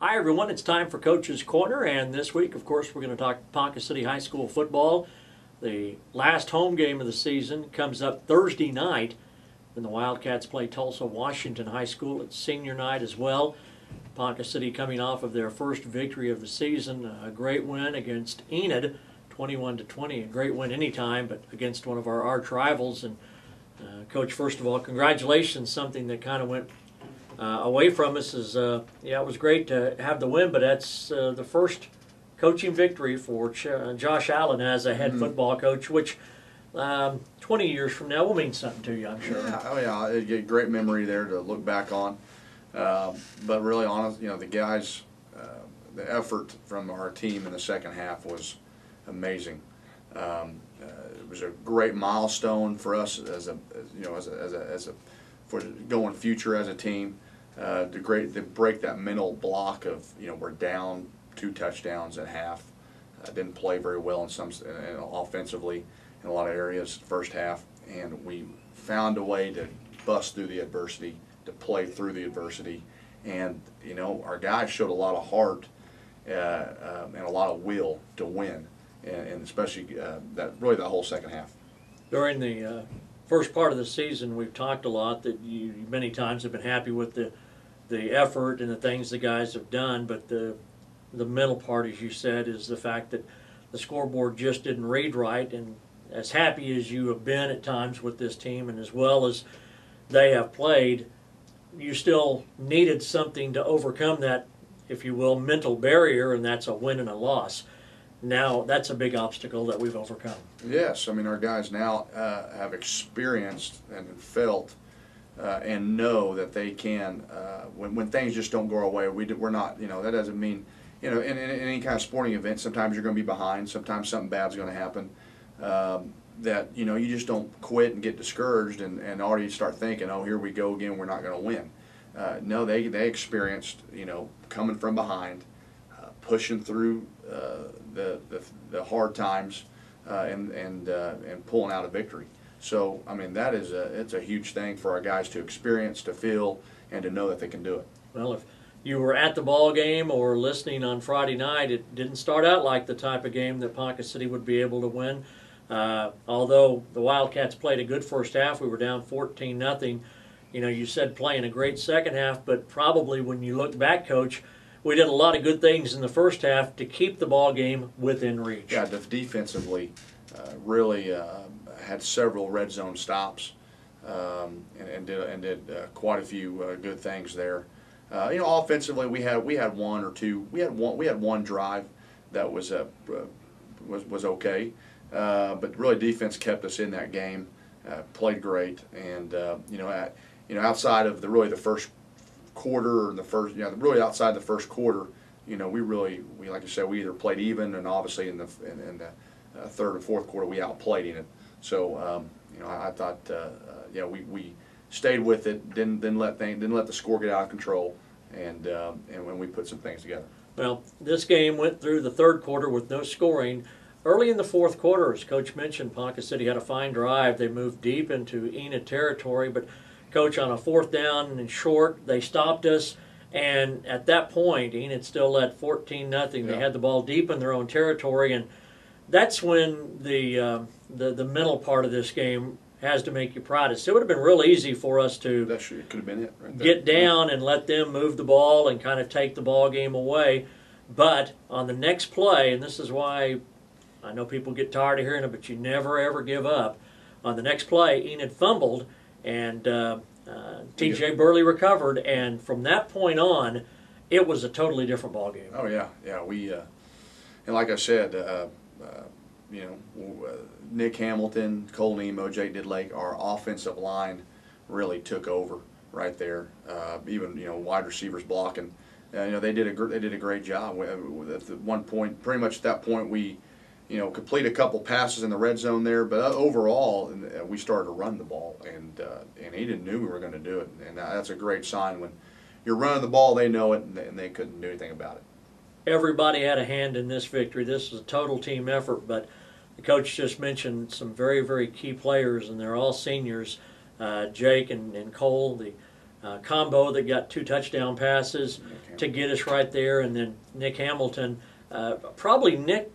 Hi everyone, it's time for Coach's Corner, and this week, of course, we're going to talk Ponca City High School football. The last home game of the season comes up Thursday night when the Wildcats play Tulsa Washington High School. It's senior night as well. Ponca City coming off of their first victory of the season, a great win against Enid, 21-20. A great win anytime, but against one of our arch rivals. And Coach, first of all, congratulations. Something that kind of went away from us is, yeah, it was great to have the win, but that's the first coaching victory for Josh Allen as a head football coach, which 20 years from now will mean something to you, I'm sure. Yeah, oh yeah, it'd get a great memory there to look back on. But really honest, you know, the guys, the effort from our team in the second half was amazing. It was a great milestone for us for going future as a team. To break that mental block of, you know, we're down 2 touchdowns at half. Didn't play very well offensively in a lot of areas first half, and we found a way to bust through the adversity, to play through the adversity, and you know, our guys showed a lot of heart and a lot of will to win, and especially that whole second half. During the first part of the season, we've talked a lot that you many times have been happy with the effort and the things the guys have done, but the mental part, as you said, is the fact that the scoreboard just didn't read right. And as happy as you have been at times with this team and as well as they have played, you still needed something to overcome that, if you will, mental barrier, and that's a win and a loss. Now that's a big obstacle that we've overcome. Yes, I mean, our guys now have experienced and felt and know that they can, when things just don't go our way, we're not, you know, that doesn't mean, you know, in any kind of sporting event, sometimes you're going to be behind, sometimes something bad's going to happen, that, you know, you just don't quit and get discouraged and already start thinking, oh, here we go again, we're not going to win. No, they experienced, you know, coming from behind, pushing through the hard times, and pulling out a victory. So, I mean, it's a huge thing for our guys to experience, to feel, and to know that they can do it. Well, if you were at the ball game or listening on Friday night, it didn't start out like the type of game that Ponca City would be able to win. Although the Wildcats played a good first half, we were down 14-0. You know, you said playing a great second half, but probably when you look back, Coach, we did a lot of good things in the first half to keep the ball game within reach. Yeah, defensively, really had several red zone stops, and did quite a few good things there. You know, offensively, we had one drive that was okay, but really defense kept us in that game. Played great, and you know, outside of the first quarter, or really outside the first quarter, you know, we like I said, we either played even, and obviously in the third and fourth quarter we outplayed in it. So you know, I thought yeah, we stayed with it, didn't let the score get out of control, and when we put some things together. Well, this game went through the third quarter with no scoring. Early in the fourth quarter, as Coach mentioned, Ponca City had a fine drive. They moved deep into Enid territory, but Coach, on a 4th down and short, they stopped us, and at that point, Enid still led 14-0. They had the ball deep in their own territory, and that's when the mental part of this game has to make you proudest. It would have been real easy for us to it could have been it right there. Get down and let them move the ball and kind of take the ball game away. But on the next play, and this is why I know people get tired of hearing it, but you never ever give up. On the next play, Enid fumbled, and T.J. Burley recovered, and from that point on, it was a totally different ball game. Oh yeah, yeah. We and like I said, you know, Nick Hamilton, Cole Nemo, Jake Didlake, our offensive line really took over right there. Even, you know, wide receivers blocking. You know, they did a great job. At the one point, pretty much at that point, we, you know, complete a couple passes in the red zone there, but overall, we started to run the ball, and Enid knew we were going to do it, and that's a great sign. When you're running the ball, they know it, and they couldn't do anything about it. Everybody had a hand in this victory. This was a total team effort, but the coach just mentioned some very, very key players, and they're all seniors. Jake and Cole, the combo that got 2 touchdown passes to get us right there, and then Nick Hamilton. Probably Nick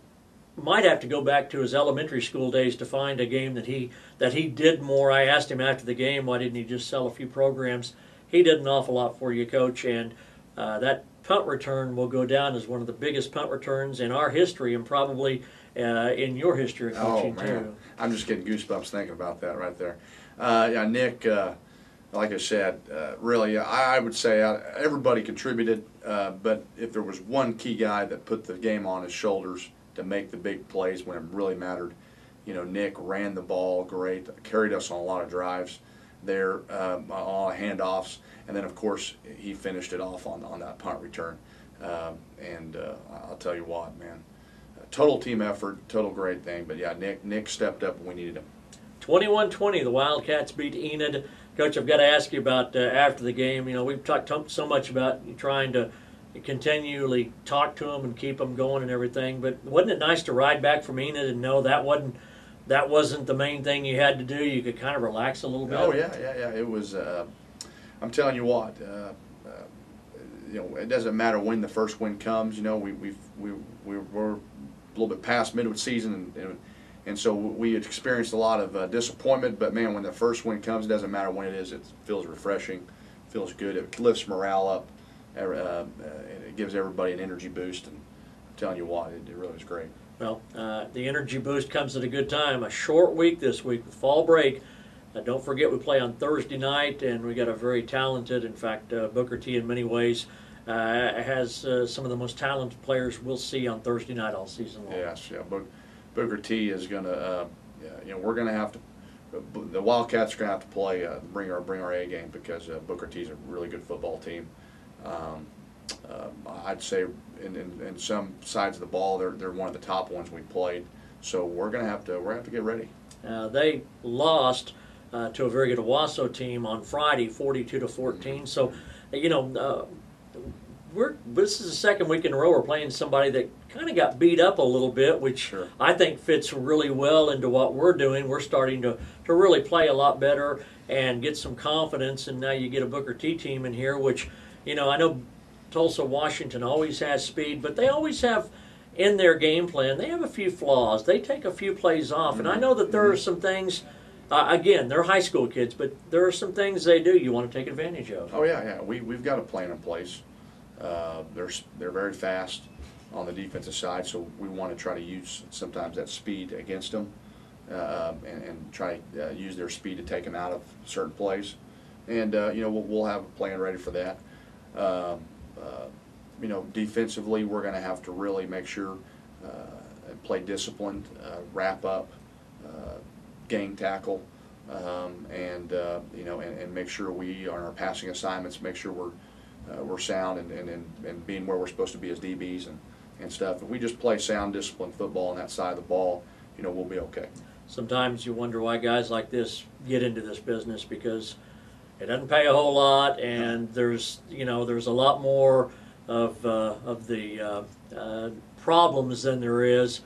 might have to go back to his elementary school days to find a game that he did more. I asked him after the game, why didn't he just sell a few programs? He did an awful lot for you, Coach, and that punt return will go down as one of the biggest punt returns in our history, and probably in your history of coaching too. I'm just getting goosebumps thinking about that right there. Yeah, Nick, like I said, really, I would say everybody contributed, but if there was one key guy that put the game on his shoulders to make the big plays when it really mattered, Nick ran the ball great, carried us on a lot of drives there, on handoffs, and then of course he finished it off on that punt return. And I'll tell you what, man, total team effort, total great thing. But yeah, Nick stepped up when we needed him. 21-20, the Wildcats beat Enid. Coach, I've got to ask you about after the game. We've talked so much about you trying to continually talk to them and keep them going and everything. But wasn't it nice to ride back from Enid and know that wasn't the main thing you had to do? You could kind of relax a little bit. Oh yeah. It was. I'm telling you what. It doesn't matter when the first win comes. We're a little bit past midway season, and so we had experienced a lot of disappointment. But man, when the first win comes, it doesn't matter when it is. It feels refreshing, feels good. It lifts morale up. It gives everybody an energy boost. And I'm telling you what, it really is great. Well, the energy boost comes at a good time. A short week this week with fall break. Don't forget we play on Thursday night, and we got a very talented, in fact, Booker T in many ways has some of the most talented players we'll see on Thursday night all season long. Yes, yeah. Booker T is going to, we're going to have to, the Wildcats are going to have to play, bring our A game, because Booker T is a really good football team. I'd say in some sides of the ball, they're one of the top ones we played. So we're going to have to get ready. They lost to a very good Owasso team on Friday, 42-14. So, this is the second week in a row we're playing somebody that kind of got beat up a little bit, which sure. I think fits really well into what we're doing. We're starting to really play a lot better and get some confidence, and now you get a Booker T team in here, which, I know Tulsa, Washington always has speed, but they always have in their game plan, they have a few flaws. They take a few plays off, and I know that there are some things, again, they're high school kids, but there are some things they do you want to take advantage of. Oh, yeah. We've got a plan in place. They're very fast on the defensive side, so we want to try to use sometimes that speed against them, and try to use their speed to take them out of certain plays. And we'll have a plan ready for that. Defensively, we're going to have to really make sure and play disciplined, wrap up, gang tackle, and make sure we on our passing assignments, make sure we're sound and being where we're supposed to be as DBs and stuff. If we just play sound, disciplined football on that side of the ball, we'll be okay. Sometimes you wonder why guys like this get into this business, because it doesn't pay a whole lot, and there's a lot more of the problems than there is.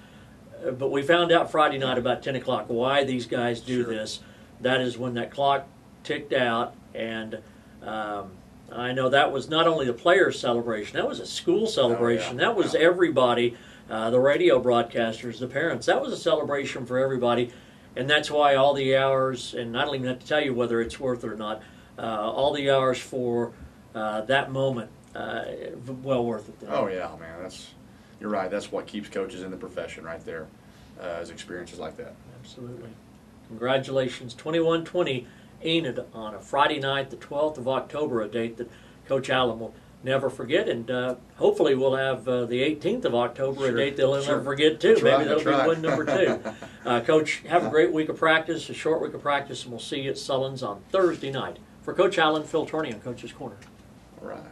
But we found out Friday night about 10 o'clock why these guys do Sure. this. That is when that clock ticked out, and I know that was not only the players' celebration, that was a school celebration. Oh, yeah. That was everybody, the radio broadcasters, the parents. That was a celebration for everybody, and that's why all the hours, and I don't even have to tell you whether it's worth it or not, all the hours for that moment, well worth it. Oh yeah, man, you're right. That's what keeps coaches in the profession right there, is experiences like that. Absolutely. Congratulations, 21-20 Enid on a Friday night, the 12th of October, a date that Coach Allen will never forget, and hopefully we'll have the 18th of October, Sure. a date they'll Sure. never forget too. That's Maybe right. that'll That's be right. win number 2. Coach, have a great week of practice, a short week of practice, and we'll see you at Sullins on Thursday night. For Coach Allen, Phil Turney on Coach's Corner. All right.